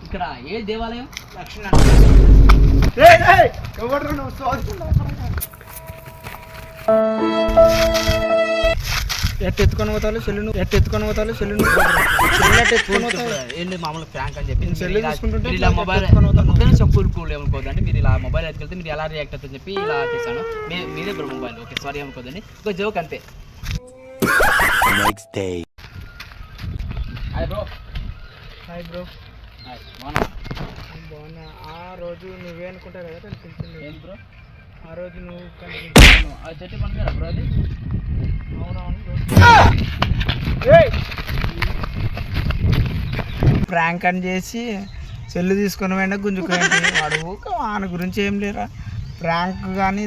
ఇక్కడ ఏ దేవాలయం? లక్ష్మీ ఎత్తుకొని పోతాను సెల్లును ఏంటి మామూలు ప్రాంక్ అని చెప్పి సెల్లు తీసుకుంటుంటే ఇలా మొబైల్ కూల్ ఏమనుకోదండి. మీరు ఇలా మొబైల్ ఎత్తుకెళ్తే మీరు ఎలా రియాక్ట్ అవుతుందని చెప్పి ఇలా చేశాను. మీదే బ్రో మొబైల్. ఓకే సారీ ఏమనుకోదండి. ఒక జోక్ అంతే. Next day. Hi bro. బాగున్నా. ఆ రోజు నువ్వే అనుకుంటా కదా కనిపించింది. ఏంటి బ్రో? ఆ రోజు నువ్వు కనిపించాను. ఆ చెట్టు పండుగ బ్రో అది. ప్రాంక్ అని చేసి సెల్లు తీసుకొని పోయినా గుంజుకోండి. వాడు ఆయన గురించి ఏం లేరా ప్రాంక్ కానీ